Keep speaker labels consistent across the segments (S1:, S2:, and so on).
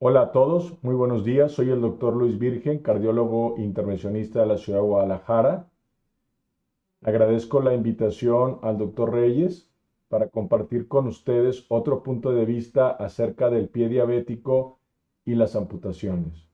S1: Hola a todos, muy buenos días. Soy el doctor Luis Virgen, cardiólogo intervencionista de la ciudad de Guadalajara. Agradezco la invitación al doctor Reyes para compartir con ustedes otro punto de vista acerca del pie diabético y las amputaciones.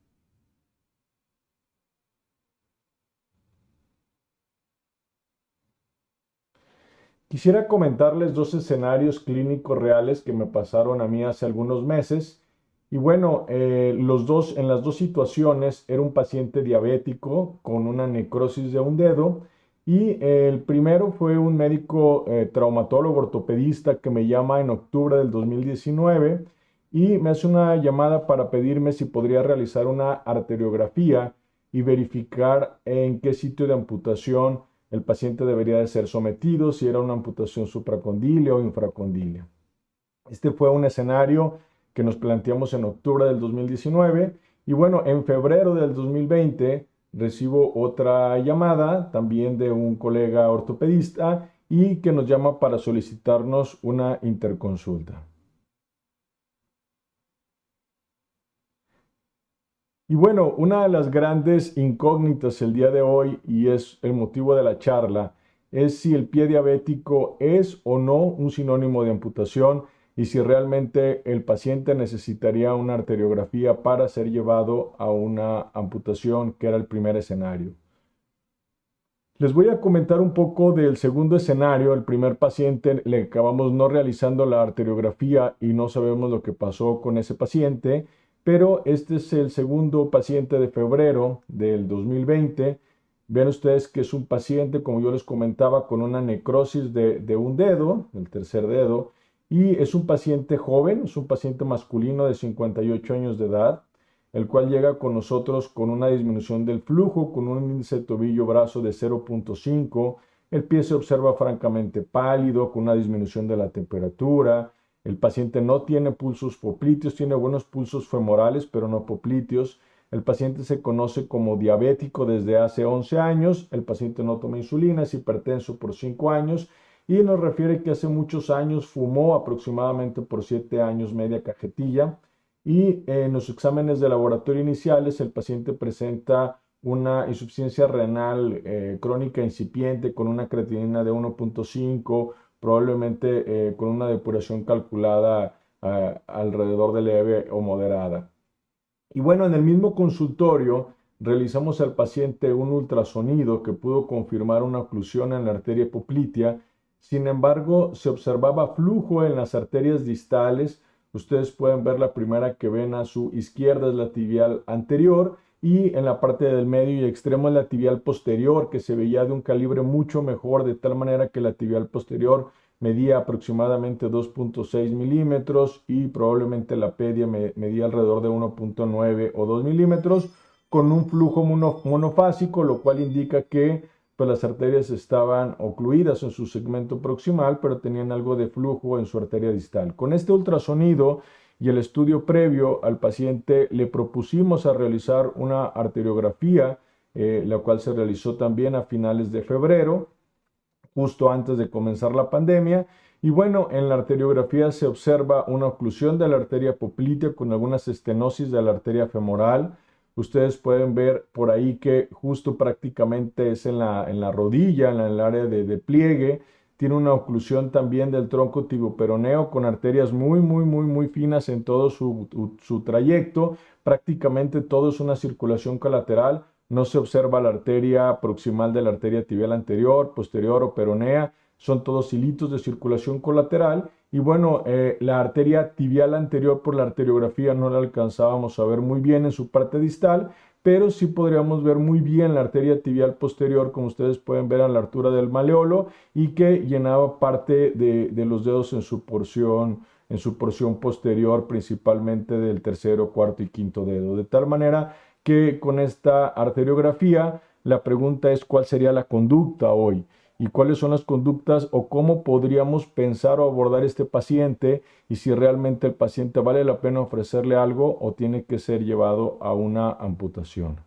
S1: Quisiera comentarles dos escenarios clínicos reales que me pasaron a mí hace algunos meses. Y bueno, en las dos situaciones era un paciente diabético con una necrosis de un dedo. Y el primero fue un médico traumatólogo ortopedista que me llama en octubre del 2019 y me hace una llamada para pedirme si podría realizar una arteriografía y verificar en qué sitio de amputación el paciente debería de ser sometido, si era una amputación supracondílea o infracondílea. Este fue un escenario que nos planteamos en octubre del 2019 y bueno, en febrero del 2020 recibo otra llamada también de un colega ortopedista y que nos llama para solicitarnos una interconsulta. Y bueno, una de las grandes incógnitas el día de hoy, y es el motivo de la charla, es si el pie diabético es o no un sinónimo de amputación y si realmente el paciente necesitaría una arteriografía para ser llevado a una amputación, que era el primer escenario. Les voy a comentar un poco del segundo escenario. El primer paciente le acabamos no realizando la arteriografía y no sabemos lo que pasó con ese paciente, pero este es el segundo paciente de febrero del 2020. Vean ustedes que es un paciente, como yo les comentaba, con una necrosis de un dedo, el tercer dedo, y es un paciente joven, es un paciente masculino de 58 años de edad, el cual llega con nosotros con una disminución del flujo, con un índice tobillo-brazo de 0.5. El pie se observa francamente pálido, con una disminución de la temperatura. El paciente no tiene pulsos popliteos, tiene buenos pulsos femorales, pero no popliteos. El paciente se conoce como diabético desde hace 11 años. El paciente no toma insulina, es hipertenso por 5 años y nos refiere que hace muchos años fumó aproximadamente por 7 años media cajetilla y en los exámenes de laboratorio iniciales el paciente presenta una insuficiencia renal crónica incipiente con una creatinina de 1.5, probablemente con una depuración calculada alrededor de leve o moderada. Y bueno, en el mismo consultorio realizamos al paciente un ultrasonido que pudo confirmar una oclusión en la arteria poplitea. Sin embargo, se observaba flujo en las arterias distales. Ustedes pueden ver la primera que ven a su izquierda es la tibial anterior y en la parte del medio y extremo es la tibial posterior, que se veía de un calibre mucho mejor, de tal manera que la tibial posterior medía aproximadamente 2.6 milímetros y probablemente la pedia medía alrededor de 1.9 o 2 milímetros con un flujo monofásico, lo cual indica que pues, las arterias estaban ocluidas en su segmento proximal, pero tenían algo de flujo en su arteria distal. Con este ultrasonido y el estudio previo al paciente le propusimos a realizar una arteriografía, la cual se realizó también a finales de febrero justo antes de comenzar la pandemia. Y bueno, en la arteriografía se observa una oclusión de la arteria poplitea con algunas estenosis de la arteria femoral. Ustedes pueden ver por ahí que justo prácticamente es en la rodilla, en el área de pliegue. Tiene una oclusión también del tronco tibioperoneo con arterias muy finas en todo su trayecto. Prácticamente todo es una circulación colateral. No se observa la arteria proximal de la arteria tibial anterior, posterior o peronea. Son todos hilitos de circulación colateral. Y bueno, la arteria tibial anterior por la arteriografía no la alcanzábamos a ver muy bien en su parte distal, pero sí podríamos ver muy bien la arteria tibial posterior, como ustedes pueden ver a la altura del maleolo, y que llenaba parte de los dedos en su porción posterior, principalmente del tercero, cuarto y quinto dedo. De tal manera que con esta arteriografía la pregunta es cuál sería la conducta hoy y cuáles son las conductas o cómo podríamos pensar o abordar este paciente y si realmente el paciente vale la pena ofrecerle algo o tiene que ser llevado a una amputación.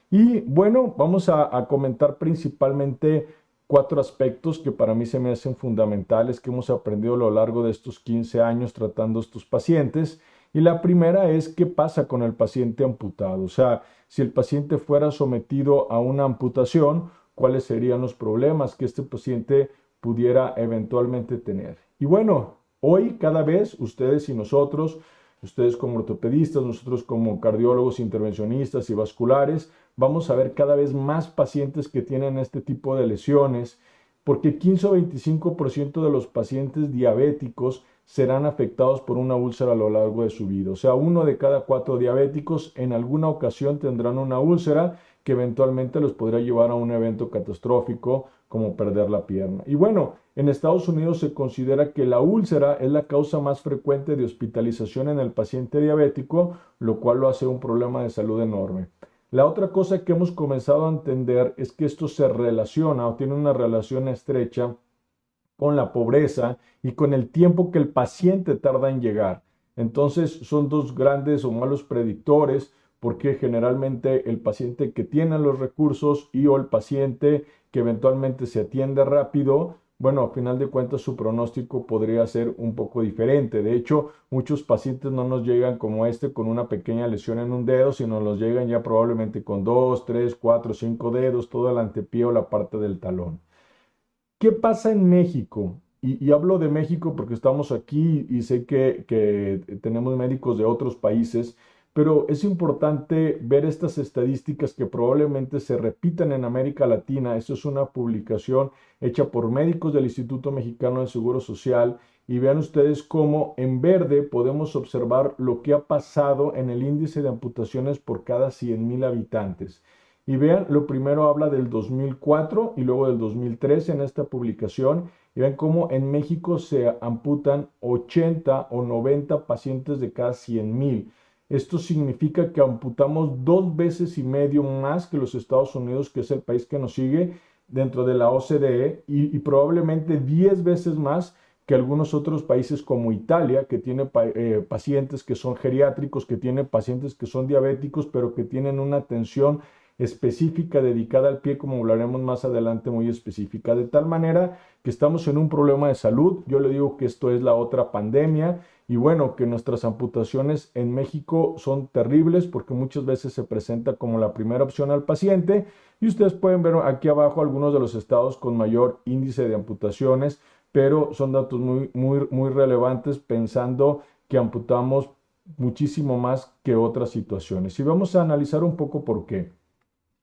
S1: Y bueno, vamos a comentar principalmente cuatro aspectos que para mí se me hacen fundamentales, que hemos aprendido a lo largo de estos 15 años tratando estos pacientes. Y la primera es qué pasa con el paciente amputado. O sea, si el paciente fuera sometido a una amputación, ¿cuáles serían los problemas que este paciente pudiera eventualmente tener? Y bueno, hoy cada vez ustedes y nosotros, ustedes como ortopedistas, nosotros como cardiólogos, intervencionistas y vasculares, vamos a ver cada vez más pacientes que tienen este tipo de lesiones, porque 15 o 25% de los pacientes diabéticos serán afectados por una úlcera a lo largo de su vida. O sea, 1 de cada 4 diabéticos en alguna ocasión tendrán una úlcera que eventualmente los podrá llevar a un evento catastrófico como perder la pierna. Y bueno, en Estados Unidos se considera que la úlcera es la causa más frecuente de hospitalización en el paciente diabético, lo cual lo hace un problema de salud enorme. La otra cosa que hemos comenzado a entender es que esto se relaciona o tiene una relación estrecha con la pobreza y con el tiempo que el paciente tarda en llegar. Entonces son dos grandes o malos predictores porque generalmente el paciente que tiene los recursos y o el paciente que eventualmente se atiende rápido, bueno, a final de cuentas su pronóstico podría ser un poco diferente. De hecho, muchos pacientes no nos llegan como con una pequeña lesión en un dedo, sino nos llegan ya probablemente con 2, 3, 4, 5 dedos, todo el antepié o la parte del talón. ¿Qué pasa en México? Y hablo de México porque estamos aquí y sé que tenemos médicos de otros países, pero es importante ver estas estadísticas que probablemente se repitan en América Latina. Esto es una publicación hecha por médicos del Instituto Mexicano de Seguro Social y vean ustedes cómo en verde podemos observar lo que ha pasado en el índice de amputaciones por cada 100,000 habitantes. Y vean, lo primero habla del 2004 y luego del 2013 en esta publicación. Y vean cómo en México se amputan 80 o 90 pacientes de cada 100,000. Esto significa que amputamos 2 veces y medio más que los Estados Unidos, que es el país que nos sigue dentro de la OCDE, y probablemente 10 veces más que algunos otros países como Italia, que tiene pacientes que son geriátricos, que tiene pacientes que son diabéticos, pero que tienen una atención específica dedicada al pie, como hablaremos más adelante, muy específica, de tal manera que estamos en un problema de salud. Yo le digo que esto es la otra pandemia y bueno, que nuestras amputaciones en México son terribles porque muchas veces se presenta como la primera opción al paciente y ustedes pueden ver aquí abajo algunos de los estados con mayor índice de amputaciones, pero son datos muy relevantes pensando que amputamos muchísimo más que otras situaciones. Y vamos a analizar un poco por qué.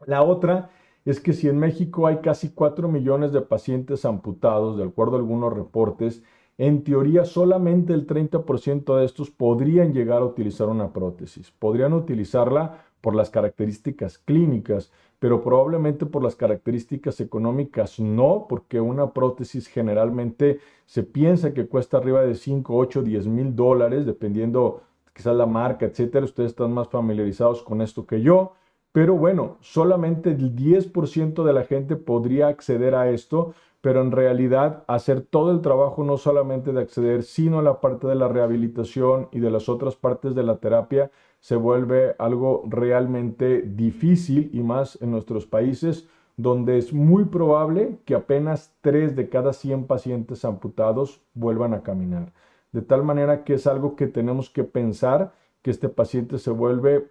S1: La otra es que si en México hay casi 4 millones de pacientes amputados, de acuerdo a algunos reportes, en teoría solamente el 30% de estos podrían llegar a utilizar una prótesis. Podrían utilizarla por las características clínicas, pero probablemente por las características económicas no, porque una prótesis generalmente se piensa que cuesta arriba de 5, 8, 10 mil dólares, dependiendo quizás la marca, etcétera. Ustedes están más familiarizados con esto que yo. Pero bueno, solamente el 10% de la gente podría acceder a esto, pero en realidad hacer todo el trabajo no solamente de acceder, sino la parte de la rehabilitación y de las otras partes de la terapia se vuelve algo realmente difícil y más en nuestros países donde es muy probable que apenas 3 de cada 100 pacientes amputados vuelvan a caminar. De tal manera que es algo que tenemos que pensar que este paciente se vuelve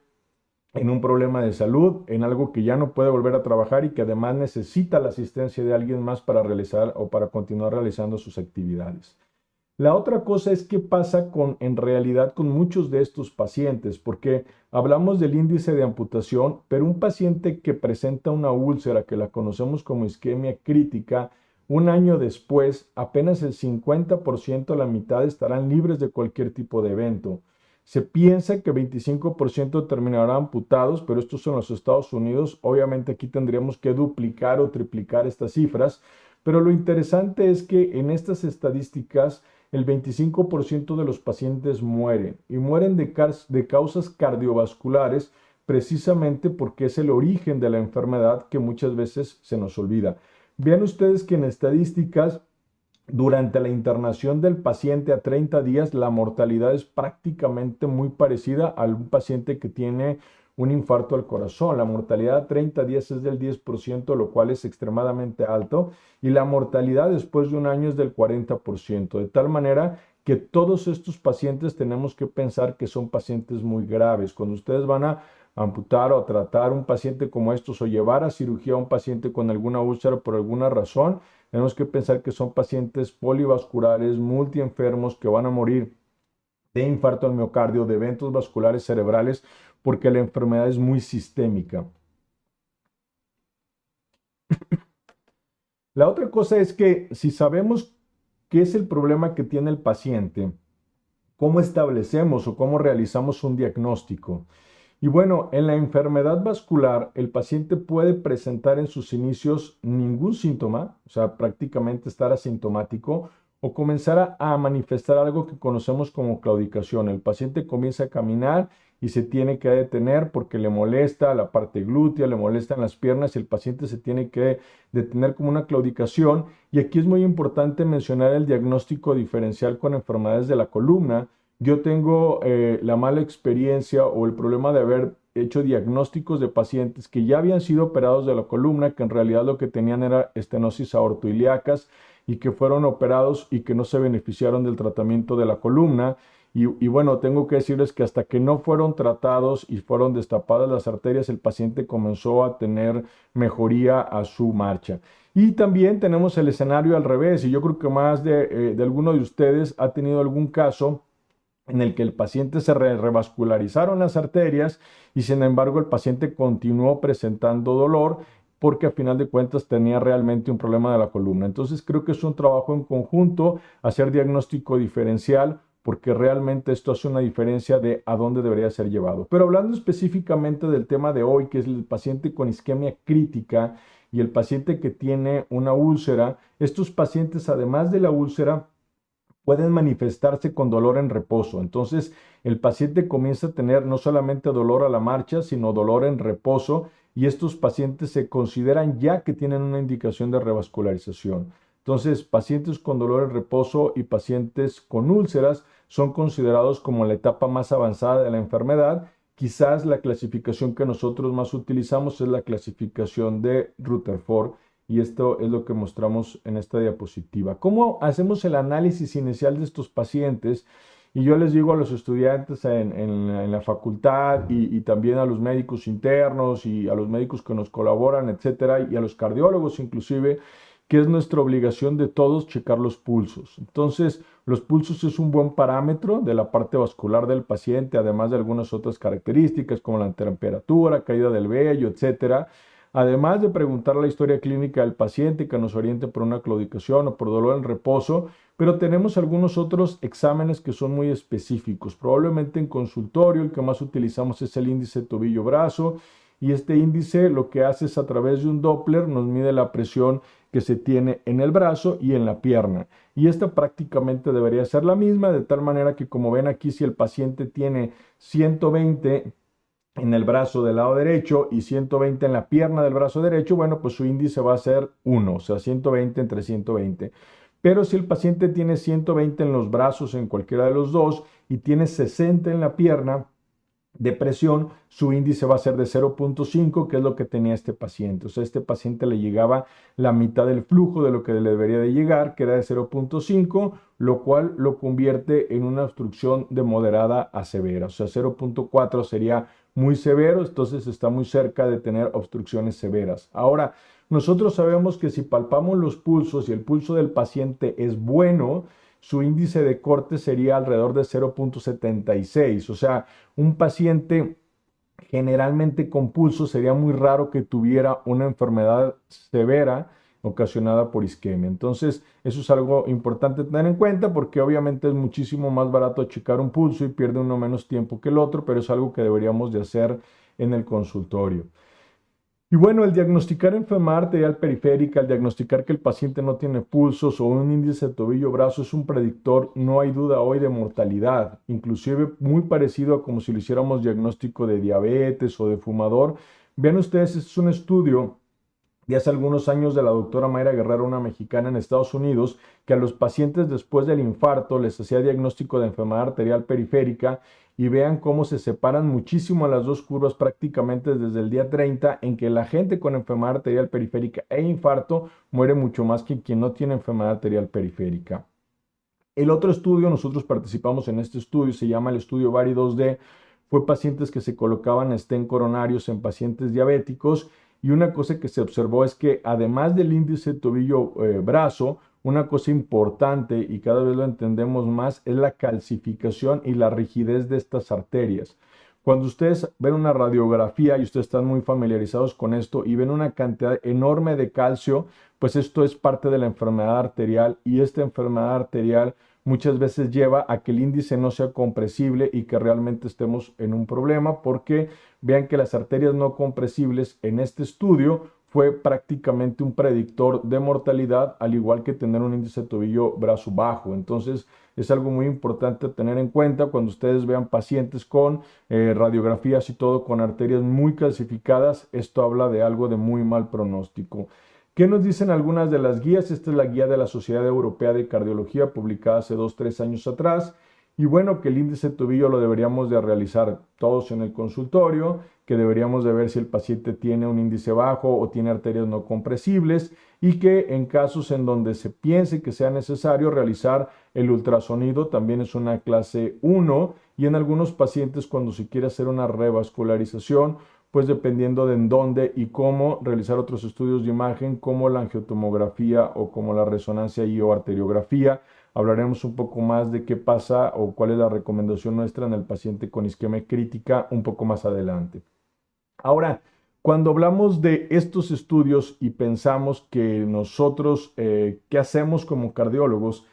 S1: en un problema de salud, en algo que ya no puede volver a trabajar y que además necesita la asistencia de alguien más para realizar o para continuar realizando sus actividades. La otra cosa es qué pasa en realidad con muchos de estos pacientes, porque hablamos del índice de amputación, pero un paciente que presenta una úlcera, que la conocemos como isquemia crítica, un año después, apenas el 50%, la mitad estarán libres de cualquier tipo de evento. Se piensa que 25% terminarán amputados, pero estos son los Estados Unidos. Obviamente aquí tendríamos que duplicar o triplicar estas cifras, pero lo interesante es que en estas estadísticas el 25% de los pacientes mueren y mueren de causas cardiovasculares precisamente porque es el origen de la enfermedad que muchas veces se nos olvida. Vean ustedes que en estadísticas durante la internación del paciente a 30 días, la mortalidad es prácticamente muy parecida a un paciente que tiene un infarto al corazón. La mortalidad a 30 días es del 10%, lo cual es extremadamente alto, y la mortalidad después de un año es del 40%, de tal manera que todos estos pacientes tenemos que pensar que son pacientes muy graves. Cuando ustedes van a amputar o tratar un paciente como estos o llevar a cirugía a un paciente con alguna úlcera por alguna razón, tenemos que pensar que son pacientes polivasculares, multienfermos, que van a morir de infarto al miocardio, de eventos vasculares cerebrales, porque la enfermedad es muy sistémica. La otra cosa es que si sabemos qué es el problema que tiene el paciente, ¿cómo establecemos o cómo realizamos un diagnóstico? Y bueno, en la enfermedad vascular, el paciente puede presentar en sus inicios ningún síntoma, o sea, prácticamente estar asintomático, o comenzar a manifestar algo que conocemos como claudicación. El paciente comienza a caminar y se tiene que detener porque le molesta la parte glútea, le molestan las piernas y el paciente se tiene que detener como una claudicación. Y aquí es muy importante mencionar el diagnóstico diferencial con enfermedades de la columna. Yo tengo la mala experiencia o el problema de haber hecho diagnósticos de pacientes que ya habían sido operados de la columna, que en realidad lo que tenían era estenosis aortoilíacas y que fueron operados y que no se beneficiaron del tratamiento de la columna. Y bueno, tengo que decirles que hasta que no fueron tratados y fueron destapadas las arterias, el paciente comenzó a tener mejoría a su marcha. Y también tenemos el escenario al revés, y yo creo que más de alguno de ustedes ha tenido algún caso en el que el paciente se revascularizaron las arterias y sin embargo el paciente continuó presentando dolor porque a final de cuentas tenía realmente un problema de la columna. Entonces creo que es un trabajo en conjunto, hacer diagnóstico diferencial, porque realmente esto hace una diferencia de a dónde debería ser llevado. Pero hablando específicamente del tema de hoy, que es el paciente con isquemia crítica y el paciente que tiene una úlcera, estos pacientes además de la úlcera pueden manifestarse con dolor en reposo. Entonces, el paciente comienza a tener no solamente dolor a la marcha, sino dolor en reposo, y estos pacientes se consideran ya que tienen una indicación de revascularización. Entonces, pacientes con dolor en reposo y pacientes con úlceras son considerados como la etapa más avanzada de la enfermedad. Quizás la clasificación que nosotros más utilizamos es la clasificación de Rutherford, y esto es lo que mostramos en esta diapositiva. ¿Cómo hacemos el análisis inicial de estos pacientes? Y yo les digo a los estudiantes en la facultad y también a los médicos internos y a los médicos que nos colaboran, etcétera, y a los cardiólogos inclusive, que es nuestra obligación de todos checar los pulsos. Entonces, los pulsos es un buen parámetro de la parte vascular del paciente, además de algunas otras características como la temperatura, caída del vello, etcétera. Además de preguntar la historia clínica del paciente que nos oriente por una claudicación o por dolor en reposo, pero tenemos algunos otros exámenes que son muy específicos. Probablemente en consultorio el que más utilizamos es el índice tobillo-brazo, y este índice lo que hace es a través de un Doppler nos mide la presión que se tiene en el brazo y en la pierna. Y esta prácticamente debería ser la misma, de tal manera que, como ven aquí, si el paciente tiene 120 en el brazo del lado derecho y 120 en la pierna del brazo derecho, bueno, pues su índice va a ser 1, o sea, 120 entre 120. Pero si el paciente tiene 120 en los brazos en cualquiera de los dos y tiene 60 en la pierna de presión, su índice va a ser de 0.5, que es lo que tenía este paciente. O sea, este paciente le llegaba la mitad del flujo de lo que le debería de llegar, que era de 0.5, lo cual lo convierte en una obstrucción de moderada a severa. O sea, 0.4 sería muy severo, entonces está muy cerca de tener obstrucciones severas. Ahora, nosotros sabemos que si palpamos los pulsos y el pulso del paciente es bueno, su índice de corte sería alrededor de 0.76. O sea, un paciente generalmente con pulso sería muy raro que tuviera una enfermedad severa ocasionada por isquemia. Entonces, eso es algo importante tener en cuenta, porque obviamente es muchísimo más barato checar un pulso y pierde uno menos tiempo que el otro, pero es algo que deberíamos de hacer en el consultorio. Y bueno, el diagnosticar enfermedad arterial periférica, el diagnosticar que el paciente no tiene pulsos o un índice de tobillo-brazo es un predictor, no hay duda hoy, de mortalidad, inclusive muy parecido a como si lo hiciéramos diagnóstico de diabetes o de fumador. Vean ustedes, este es un estudio de hace algunos años de la doctora Mayra Guerrero, una mexicana en Estados Unidos, que a los pacientes después del infarto les hacía diagnóstico de enfermedad arterial periférica, y vean cómo se separan muchísimo las dos curvas prácticamente desde el día 30, en que la gente con enfermedad arterial periférica e infarto muere mucho más que quien no tiene enfermedad arterial periférica. El otro estudio, nosotros participamos en este estudio, se llama el estudio VARI 2D, fue pacientes que se colocaban stent coronarios en pacientes diabéticos y una cosa que se observó es que además del índice tobillo-brazo, una cosa importante y cada vez lo entendemos más es la calcificación y la rigidez de estas arterias. Cuando ustedes ven una radiografía y ustedes están muy familiarizados con esto y ven una cantidad enorme de calcio, pues esto es parte de la enfermedad arterial y esta enfermedad arterial muchas veces lleva a que el índice no sea compresible y que realmente estemos en un problema porque vean que las arterias no compresibles en este estudio fue prácticamente un predictor de mortalidad, al igual que tener un índice tobillo-brazo bajo. Entonces, es algo muy importante tener en cuenta cuando ustedes vean pacientes con radiografías y todo con arterias muy calcificadas. Esto habla de algo de muy mal pronóstico. ¿Qué nos dicen algunas de las guías? Esta es la guía de la Sociedad Europea de Cardiología publicada hace 2, 3 años atrás. Y bueno, que el índice de tobillo lo deberíamos de realizar todos en el consultorio, que deberíamos de ver si el paciente tiene un índice bajo o tiene arterias no compresibles y que en casos en donde se piense que sea necesario realizar el ultrasonido también es una clase 1 y en algunos pacientes cuando se quiere hacer una revascularización, pues dependiendo de en dónde y cómo realizar otros estudios de imagen como la angiotomografía o como la resonancia y o arteriografía. Hablaremos un poco más de qué pasa o cuál es la recomendación nuestra en el paciente con isquemia crítica un poco más adelante. Ahora, cuando hablamos de estos estudios y pensamos que nosotros, ¿qué hacemos como cardiólogos?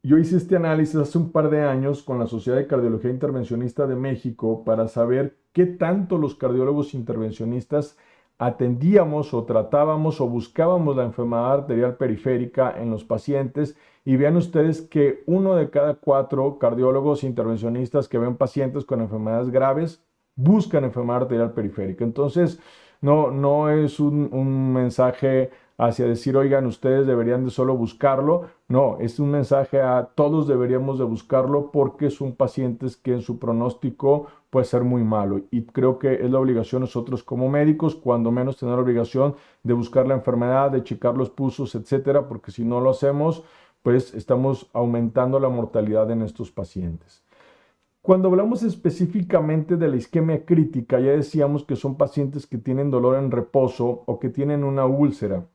S1: Yo hice este análisis hace un par de años con la Sociedad de Cardiología Intervencionista de México para saber qué tanto los cardiólogos intervencionistas atendíamos o tratábamos o buscábamos la enfermedad arterial periférica en los pacientes y vean ustedes que 1 de cada 4 cardiólogos intervencionistas que ven pacientes con enfermedades graves buscan enfermedad arterial periférica. Entonces, no es un mensaje hacia decir, oigan, ustedes deberían de solo buscarlo. No, es un mensaje a todos deberíamos de buscarlo porque son pacientes que en su pronóstico puede ser muy malo. Y creo que es la obligación nosotros como médicos, cuando menos tener la obligación de buscar la enfermedad, de checar los pulsos, etcétera, porque si no lo hacemos, pues estamos aumentando la mortalidad en estos pacientes. Cuando hablamos específicamente de la isquemia crítica, ya decíamos que son pacientes que tienen dolor en reposo o que tienen una úlcera.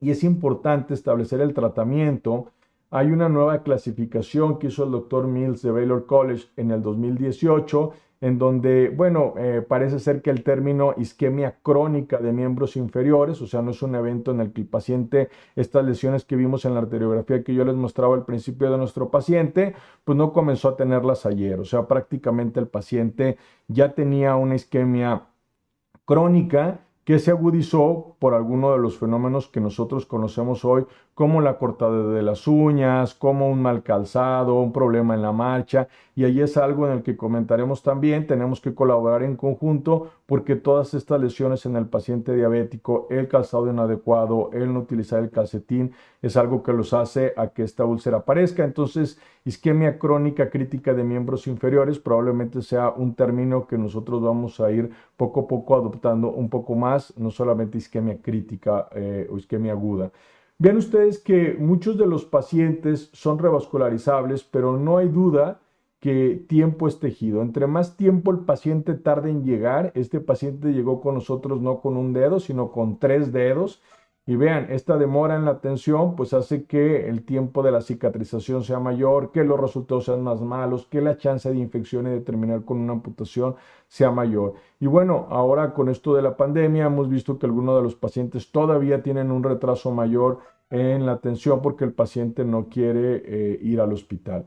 S1: Y es importante establecer el tratamiento. Hay una nueva clasificación que hizo el doctor Mills de Baylor College en el 2018, en donde, bueno, parece ser que el término isquemia crónica de miembros inferiores, o sea, no es un evento en el que el paciente, estas lesiones que vimos en la arteriografía que yo les mostraba al principio de nuestro paciente, pues no comenzó a tenerlas ayer, o sea, prácticamente el paciente ya tenía una isquemia crónica que se agudizó por alguno de los fenómenos que nosotros conocemos hoy, como la cortada de las uñas, como un mal calzado, un problema en la marcha, y ahí es algo en el que comentaremos también, tenemos que colaborar en conjunto porque todas estas lesiones en el paciente diabético, el calzado inadecuado, el no utilizar el calcetín, es algo que los hace a que esta úlcera aparezca. Entonces, isquemia crónica crítica de miembros inferiores probablemente sea un término que nosotros vamos a ir poco a poco adoptando un poco más, no solamente isquemia crítica o isquemia aguda. Vean ustedes que muchos de los pacientes son revascularizables, pero no hay duda que tiempo es tejido. Entre más tiempo el paciente tarde en llegar, este paciente llegó con nosotros no con un dedo, sino con 3 dedos. Y vean, esta demora en la atención pues hace que el tiempo de la cicatrización sea mayor, que los resultados sean más malos, que la chance de infección y de terminar con una amputación sea mayor. Y bueno, ahora con esto de la pandemia hemos visto que algunos de los pacientes todavía tienen un retraso mayor en la atención porque el paciente no quiere ir al hospital.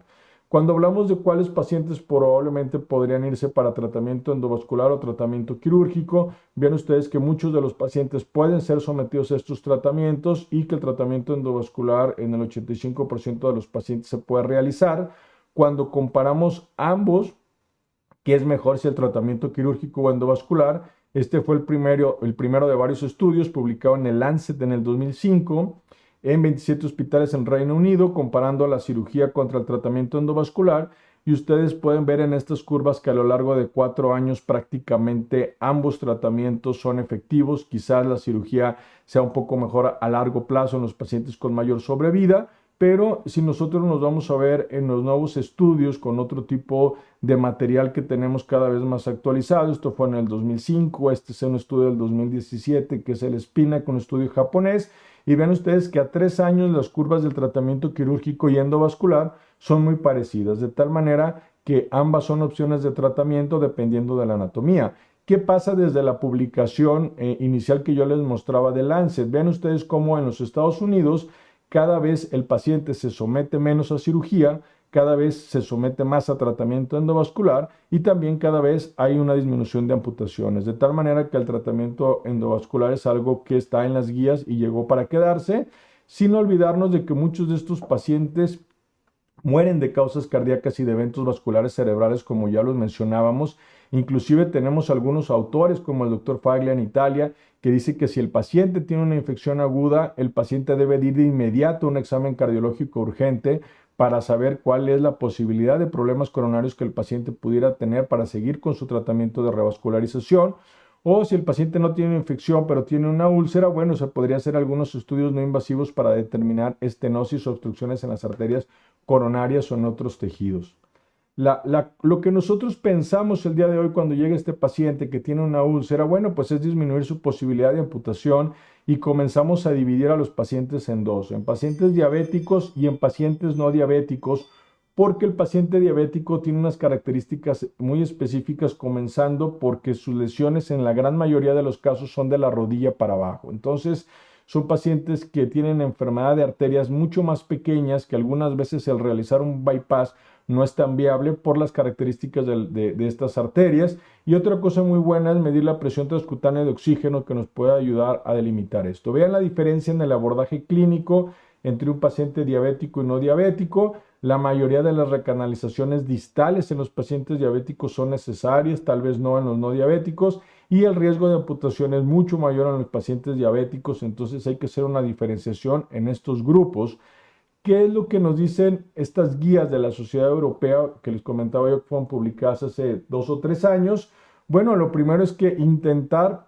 S1: Cuando hablamos de cuáles pacientes probablemente podrían irse para tratamiento endovascular o tratamiento quirúrgico, vean ustedes que muchos de los pacientes pueden ser sometidos a estos tratamientos y que el tratamiento endovascular en el 85% de los pacientes se puede realizar. Cuando comparamos ambos, ¿qué es mejor si el tratamiento quirúrgico o endovascular? Este fue el primero de varios estudios publicado en el Lancet en el 2005 en 27 hospitales en Reino Unido, comparando la cirugía contra el tratamiento endovascular. Y ustedes pueden ver en estas curvas que a lo largo de 4 años prácticamente ambos tratamientos son efectivos. Quizás la cirugía sea un poco mejor a largo plazo en los pacientes con mayor sobrevida, pero si nosotros nos vamos a ver en los nuevos estudios con otro tipo de material que tenemos cada vez más actualizado, esto fue en el 2005, este es un estudio del 2017 que es el SPINA, con un estudio japonés, y ven ustedes que a 3 años las curvas del tratamiento quirúrgico y endovascular son muy parecidas, de tal manera que ambas son opciones de tratamiento dependiendo de la anatomía. ¿Qué pasa desde la publicación inicial que yo les mostraba de Lancet? Ven ustedes cómo en los Estados Unidos cada vez el paciente se somete menos a cirugía, cada vez se somete más a tratamiento endovascular y también cada vez hay una disminución de amputaciones, de tal manera que el tratamiento endovascular es algo que está en las guías y llegó para quedarse, sin olvidarnos de que muchos de estos pacientes mueren de causas cardíacas y de eventos vasculares cerebrales, como ya los mencionábamos. Inclusive tenemos algunos autores, como el doctor Faglia en Italia, que dice que si el paciente tiene una infección aguda, el paciente debe ir de inmediato a un examen cardiológico urgente para saber cuál es la posibilidad de problemas coronarios que el paciente pudiera tener para seguir con su tratamiento de revascularización. O si el paciente no tiene infección, pero tiene una úlcera, bueno, se podría hacer algunos estudios no invasivos para determinar estenosis o obstrucciones en las arterias coronarias o en otros tejidos. Lo que nosotros pensamos el día de hoy cuando llega este paciente que tiene una úlcera, bueno, pues es disminuir su posibilidad de amputación y comenzamos a dividir a los pacientes en dos, en pacientes diabéticos y en pacientes no diabéticos, porque el paciente diabético tiene unas características muy específicas, comenzando porque sus lesiones en la gran mayoría de los casos son de la rodilla para abajo. Entonces, son pacientes que tienen enfermedad de arterias mucho más pequeñas, que algunas veces el realizar un bypass no es tan viable por las características de estas arterias. Y otra cosa muy buena es medir la presión transcutánea de oxígeno, que nos puede ayudar a delimitar esto. Vean la diferencia en el abordaje clínico entre un paciente diabético y no diabético. La mayoría de las recanalizaciones distales en los pacientes diabéticos son necesarias, tal vez no en los no diabéticos, y el riesgo de amputación es mucho mayor en los pacientes diabéticos, entonces hay que hacer una diferenciación en estos grupos. ¿Qué es lo que nos dicen estas guías de la Sociedad Europea que les comentaba yo que fueron publicadas hace 2 o 3 años? Bueno, lo primero es que intentar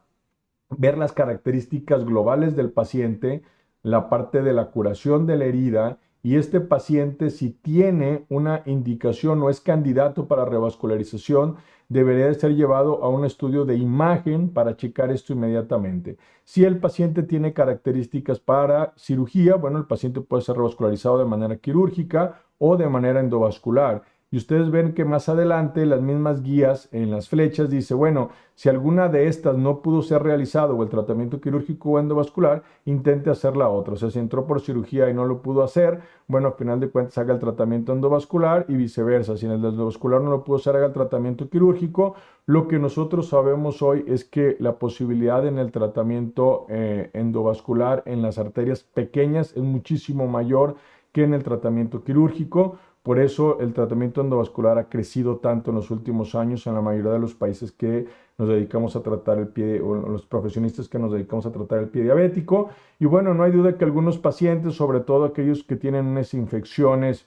S1: ver las características globales del paciente, la parte de la curación de la herida, y este paciente, si tiene una indicación o es candidato para revascularización, debería de ser llevado a un estudio de imagen para checar esto inmediatamente. Si el paciente tiene características para cirugía, bueno, el paciente puede ser revascularizado de manera quirúrgica o de manera endovascular. Y ustedes ven que más adelante las mismas guías en las flechas dice, bueno, si alguna de estas no pudo ser realizado o el tratamiento quirúrgico o endovascular, intente hacer la otra. O sea, si entró por cirugía y no lo pudo hacer, bueno, al final de cuentas haga el tratamiento endovascular y viceversa. Si en el endovascular no lo pudo hacer, haga el tratamiento quirúrgico. Lo que nosotros sabemos hoy es que la posibilidad en el tratamiento endovascular en las arterias pequeñas es muchísimo mayor que en el tratamiento quirúrgico. Por eso el tratamiento endovascular ha crecido tanto en los últimos años en la mayoría de los países que nos dedicamos a tratar el pie, o los profesionistas que nos dedicamos a tratar el pie diabético. Y bueno, no hay duda que algunos pacientes, sobre todo aquellos que tienen unas infecciones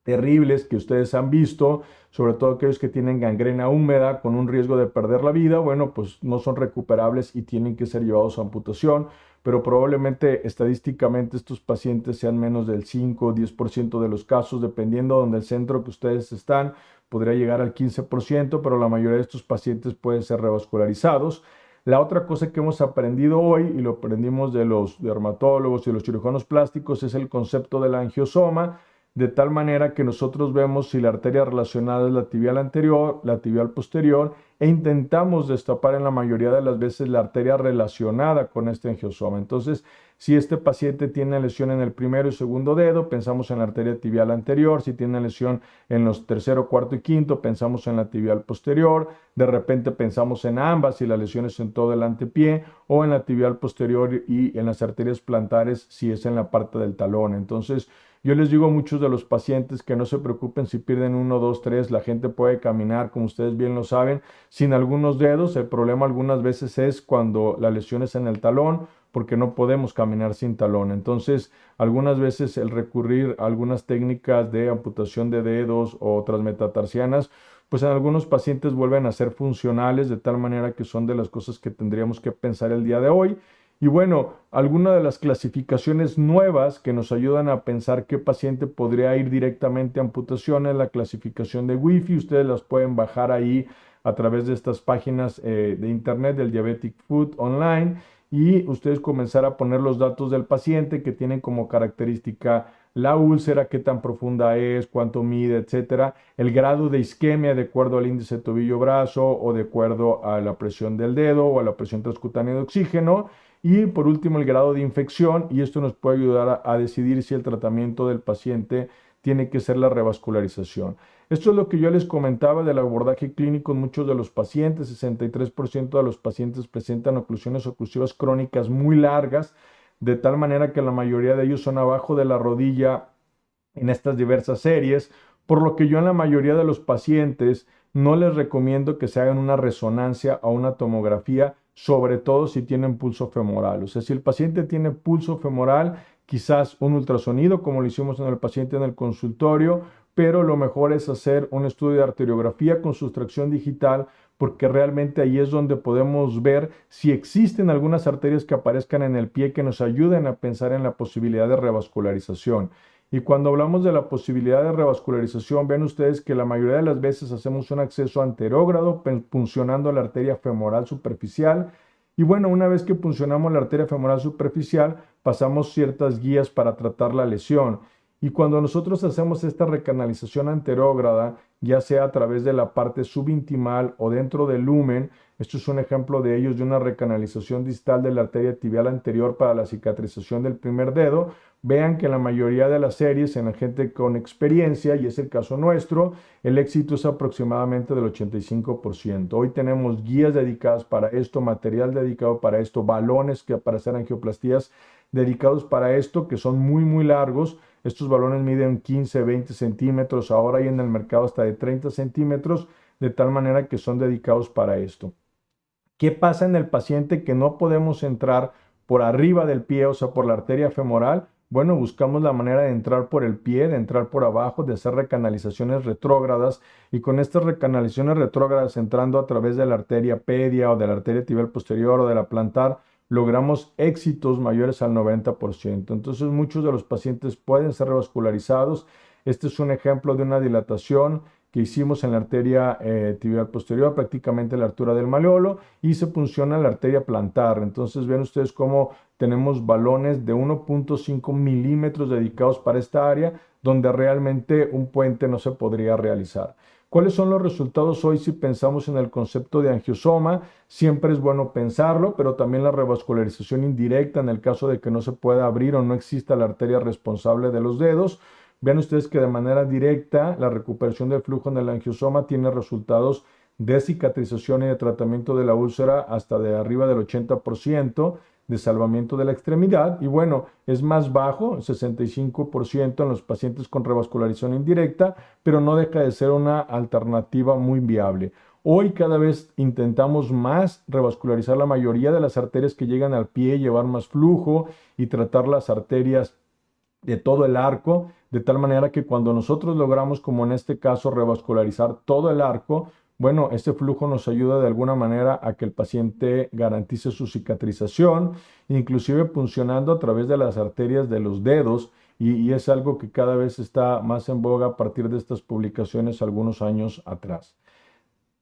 S1: terribles que ustedes han visto, sobre todo aquellos que tienen gangrena húmeda con un riesgo de perder la vida, bueno, pues no son recuperables y tienen que ser llevados a amputación, pero probablemente estadísticamente estos pacientes sean menos del 5 o 10% de los casos, dependiendo de donde el centro que ustedes están, podría llegar al 15%, pero la mayoría de estos pacientes pueden ser revascularizados. La otra cosa que hemos aprendido hoy, y lo aprendimos de los dermatólogos y los cirujanos plásticos, es el concepto del angiosoma, de tal manera que nosotros vemos si la arteria relacionada es la tibial anterior, la tibial posterior, e intentamos destapar en la mayoría de las veces la arteria relacionada con este angiosoma. Entonces, si este paciente tiene lesión en el primero y segundo dedo, pensamos en la arteria tibial anterior. Si tiene lesión en los tercero, cuarto y quinto, pensamos en la tibial posterior. De repente pensamos en ambas, si la lesión es en todo el antepié, o en la tibial posterior y en las arterias plantares si es en la parte del talón. Entonces, yo les digo a muchos de los pacientes que no se preocupen si pierden 1, 2, 3, la gente puede caminar, como ustedes bien lo saben, sin algunos dedos. El problema algunas veces es cuando la lesión es en el talón, porque no podemos caminar sin talón. Entonces, algunas veces el recurrir a algunas técnicas de amputación de dedos o otras metatarsianas, pues en algunos pacientes vuelven a ser funcionales, de tal manera que son de las cosas que tendríamos que pensar el día de hoy. Y bueno, algunas de las clasificaciones nuevas que nos ayudan a pensar qué paciente podría ir directamente a amputación es la clasificación de Wi-Fi. Ustedes las pueden bajar ahí a través de estas páginas de internet del Diabetic Foot Online y ustedes comenzar a poner los datos del paciente que tienen como característica la úlcera, qué tan profunda es, cuánto mide, etcétera, el grado de isquemia de acuerdo al índice tobillo-brazo o de acuerdo a la presión del dedo o a la presión transcutánea de oxígeno. Y por último, el grado de infección, y esto nos puede ayudar a decidir si el tratamiento del paciente tiene que ser la revascularización. Esto es lo que yo les comentaba del abordaje clínico en muchos de los pacientes. 63% de los pacientes presentan oclusiones oclusivas crónicas muy largas, de tal manera que la mayoría de ellos son abajo de la rodilla en estas diversas series, por lo que yo en la mayoría de los pacientes no les recomiendo que se hagan una resonancia o una tomografía, sobre todo si tienen pulso femoral. O sea, si el paciente tiene pulso femoral, quizás un ultrasonido, como lo hicimos en el paciente en el consultorio, pero lo mejor es hacer un estudio de arteriografía con sustracción digital, porque realmente ahí es donde podemos ver si existen algunas arterias que aparezcan en el pie que nos ayuden a pensar en la posibilidad de revascularización. Y cuando hablamos de la posibilidad de revascularización, ven ustedes que la mayoría de las veces hacemos un acceso anterógrado puncionando la arteria femoral superficial. Y bueno, una vez que puncionamos la arteria femoral superficial, pasamos ciertas guías para tratar la lesión. Y cuando nosotros hacemos esta recanalización anterógrada, ya sea a través de la parte subintimal o dentro del lumen, esto es un ejemplo de ellos, de una recanalización distal de la arteria tibial anterior para la cicatrización del primer dedo. Vean que en la mayoría de las series, en la gente con experiencia, y es el caso nuestro, el éxito es aproximadamente del 85%. Hoy tenemos guías dedicadas para esto, material dedicado para esto, balones para hacer angioplastías dedicados para esto, que son muy largos. Estos balones miden 15, 20 centímetros, ahora hay en el mercado hasta de 30 centímetros, de tal manera que son dedicados para esto. ¿Qué pasa en el paciente que no podemos entrar por arriba del pie, o sea, por la arteria femoral? Bueno, buscamos la manera de entrar por el pie, de entrar por abajo, de hacer recanalizaciones retrógradas, y con estas recanalizaciones retrógradas entrando a través de la arteria pedia o de la arteria tibial posterior o de la plantar, logramos éxitos mayores al 90%. Entonces, muchos de los pacientes pueden ser revascularizados. Este es un ejemplo de una dilatación que hicimos en la arteria tibial posterior, prácticamente a la altura del malleolo, y se punciona la arteria plantar. Entonces, ven ustedes cómo tenemos balones de 1.5 milímetros dedicados para esta área, donde realmente un puente no se podría realizar. ¿Cuáles son los resultados hoy si pensamos en el concepto de angiosoma? Siempre es bueno pensarlo, pero también la revascularización indirecta en el caso de que no se pueda abrir o no exista la arteria responsable de los dedos. Vean ustedes que de manera directa la recuperación del flujo en el angiosoma tiene resultados de cicatrización y de tratamiento de la úlcera hasta de arriba del 80%, de salvamiento de la extremidad, y bueno, es más bajo, 65% en los pacientes con revascularización indirecta, pero no deja de ser una alternativa muy viable. Hoy cada vez intentamos más revascularizar la mayoría de las arterias que llegan al pie, llevar más flujo y tratar las arterias de todo el arco, de tal manera que cuando nosotros logramos, como en este caso, revascularizar todo el arco, bueno, este flujo nos ayuda de alguna manera a que el paciente garantice su cicatrización, inclusive funcionando a través de las arterias de los dedos, y es algo que cada vez está más en boga a partir de estas publicaciones algunos años atrás.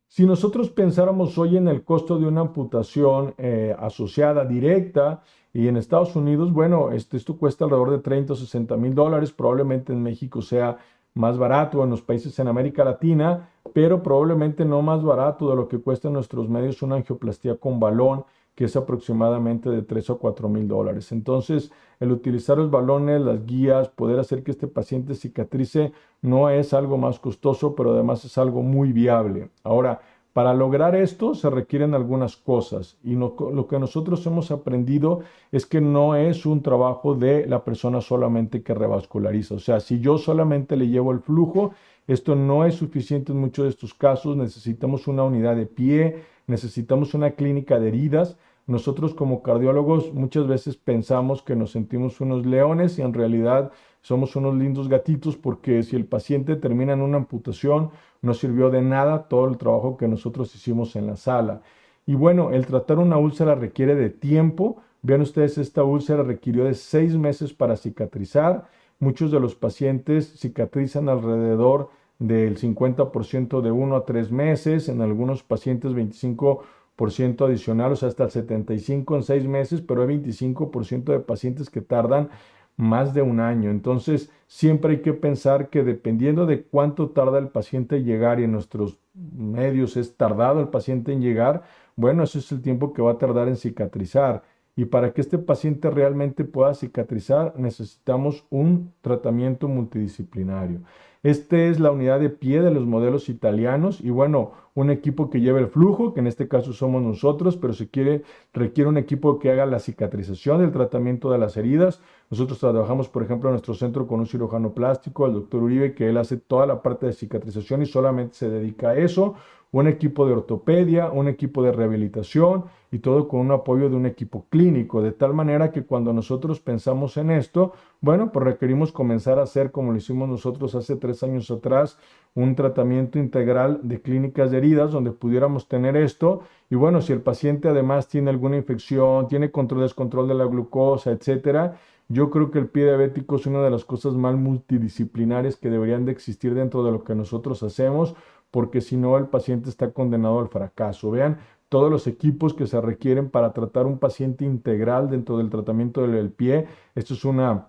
S1: Si nosotros pensáramos hoy en el costo de una amputación asociada directa y en Estados Unidos, bueno, esto cuesta alrededor de 30 o 60 mil dólares, probablemente en México sea más barato, en los países en América Latina, pero probablemente no más barato de lo que cuesta en nuestros medios una angioplastía con balón, que es aproximadamente de 3 o 4 mil dólares. Entonces, el utilizar los balones, las guías, poder hacer que este paciente cicatrice, no es algo más costoso, pero además es algo muy viable. Ahora, para lograr esto se requieren algunas cosas, y lo que nosotros hemos aprendido es que no es un trabajo de la persona solamente que revasculariza. O sea, si yo solamente le llevo el flujo, esto no es suficiente en muchos de estos casos. Necesitamos una unidad de pie, necesitamos una clínica de heridas. Nosotros como cardiólogos muchas veces pensamos que nos sentimos unos leones y en realidad somos unos lindos gatitos, porque si el paciente termina en una amputación, no sirvió de nada todo el trabajo que nosotros hicimos en la sala. Y bueno, el tratar una úlcera requiere de tiempo, Vean ustedes, esta úlcera requirió de 6 meses para cicatrizar. Muchos de los pacientes cicatrizan alrededor del 50% de 1 a 3 meses, en algunos pacientes 25% adicional, o sea, hasta el 75% en 6 meses, pero hay 25% de pacientes que tardan más de un año. Entonces, siempre hay que pensar que dependiendo de cuánto tarda el paciente en llegar, y en nuestros medios es tardado el paciente en llegar, bueno, ese es el tiempo que va a tardar en cicatrizar. Y para que este paciente realmente pueda cicatrizar, necesitamos un tratamiento multidisciplinario. Esta es la unidad de pie de los modelos italianos y bueno, un equipo que lleve el flujo, que en este caso somos nosotros, pero si quiere, requiere un equipo que haga la cicatrización, el tratamiento de las heridas. Nosotros trabajamos, por ejemplo, en nuestro centro con un cirujano plástico, el doctor Uribe, que él hace toda la parte de cicatrización y solamente se dedica a eso. Un equipo de ortopedia, un equipo de rehabilitación y todo con un apoyo de un equipo clínico, de tal manera que cuando nosotros pensamos en esto, bueno, pues requerimos comenzar a hacer, como lo hicimos nosotros hace 3 años atrás, un tratamiento integral de clínicas de heridas donde pudiéramos tener esto. Y bueno, si el paciente además tiene alguna infección, tiene control, descontrol de la glucosa, etcétera, yo creo que el pie diabético es una de las cosas más multidisciplinares que deberían de existir dentro de lo que nosotros hacemos, porque si no, el paciente está condenado al fracaso. Vean todos los equipos que se requieren para tratar un paciente integral dentro del tratamiento del pie. Esto es una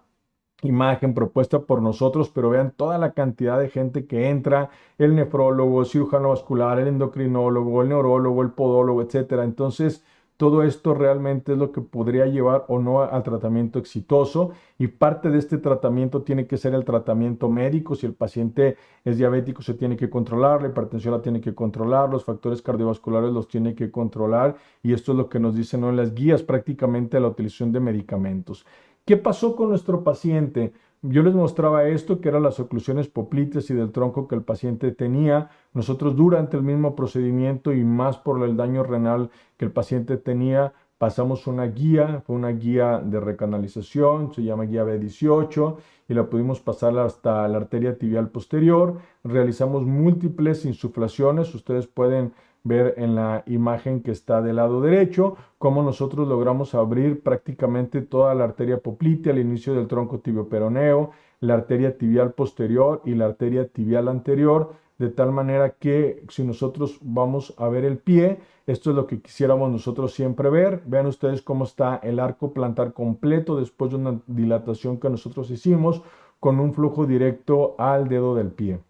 S1: imagen propuesta por nosotros, pero vean toda la cantidad de gente que entra, el nefrólogo, el cirujano vascular, el endocrinólogo, el neurólogo, el podólogo, etcétera. Entonces, todo esto realmente es lo que podría llevar o no al tratamiento exitoso, y parte de este tratamiento tiene que ser el tratamiento médico. Si el paciente es diabético, se tiene que controlar, la hipertensión la tiene que controlar, los factores cardiovasculares los tiene que controlar, y esto es lo que nos dicen, ¿no?, en las guías prácticamente de la utilización de medicamentos. ¿Qué pasó con nuestro paciente? Yo les mostraba esto, que eran las oclusiones poplites y del tronco que el paciente tenía. Nosotros durante el mismo procedimiento y más por el daño renal que el paciente tenía, pasamos una guía, fue una guía de recanalización, se llama guía B18, y la pudimos pasar hasta la arteria tibial posterior. Realizamos múltiples insuflaciones, ustedes pueden ver en la imagen que está del lado derecho cómo nosotros logramos abrir prácticamente toda la arteria poplitea al inicio del tronco tibioperoneo, la arteria tibial posterior y la arteria tibial anterior, de tal manera que si nosotros vamos a ver el pie, esto es lo que quisiéramos nosotros siempre ver. Vean ustedes cómo está el arco plantar completo después de una dilatación que nosotros hicimos con un flujo directo al dedo del pie.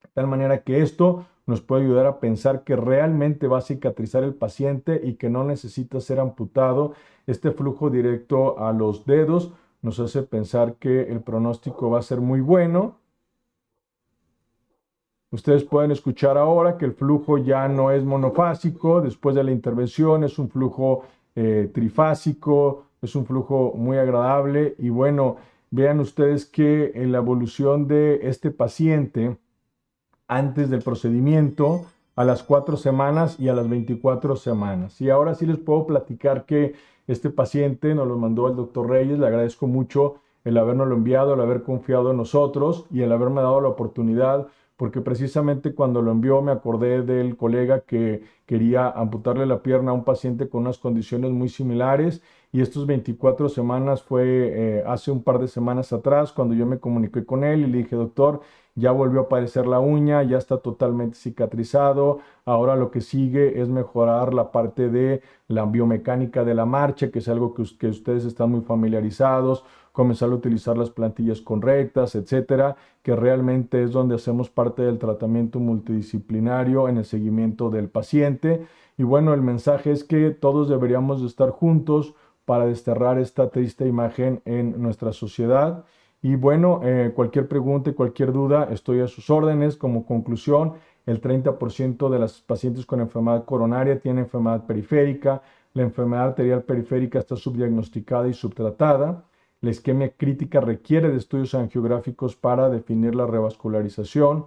S1: De tal manera que esto nos puede ayudar a pensar que realmente va a cicatrizar el paciente y que no necesita ser amputado. Este flujo directo a los dedos nos hace pensar que el pronóstico va a ser muy bueno. Ustedes pueden escuchar ahora que el flujo ya no es monofásico, después de la intervención es un flujo trifásico, es un flujo muy agradable. Y bueno, vean ustedes que en la evolución de este paciente, antes del procedimiento, a las 4 semanas y a las 24 semanas. Y ahora sí les puedo platicar que este paciente nos lo mandó el doctor Reyes. Le agradezco mucho el habernoslo enviado, el haber confiado en nosotros y el haberme dado la oportunidad, porque precisamente cuando lo envió me acordé del colega que quería amputarle la pierna a un paciente con unas condiciones muy similares. Y estos 24 semanas fue hace un par de semanas atrás cuando yo me comuniqué con él y le dije: doctor, ya volvió a aparecer la uña, ya está totalmente cicatrizado. Ahora lo que sigue es mejorar la parte de la biomecánica de la marcha, que es algo que ustedes están muy familiarizados, comenzar a utilizar las plantillas correctas, etcétera, que realmente es donde hacemos parte del tratamiento multidisciplinario en el seguimiento del paciente. Y bueno, el mensaje es que todos deberíamos de estar juntos para desterrar esta triste imagen en nuestra sociedad. Y bueno, cualquier pregunta y cualquier duda, estoy a sus órdenes. Como conclusión, el 30% de las pacientes con enfermedad coronaria tienen enfermedad periférica. La enfermedad arterial periférica está subdiagnosticada y subtratada. La isquemia crítica requiere de estudios angiográficos para definir la revascularización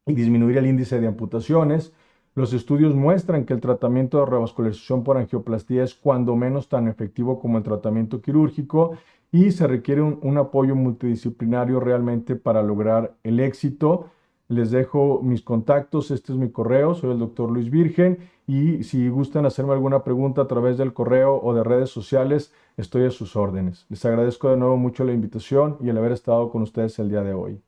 S1: y disminuir el índice de amputaciones. Los estudios muestran que el tratamiento de revascularización por angioplastía es cuando menos tan efectivo como el tratamiento quirúrgico, y se requiere un apoyo multidisciplinario realmente para lograr el éxito. Les dejo mis contactos, este es mi correo, soy el doctor Luis Virgen, y si gustan hacerme alguna pregunta a través del correo o de redes sociales, estoy a sus órdenes. Les agradezco de nuevo mucho la invitación y el haber estado con ustedes el día de hoy.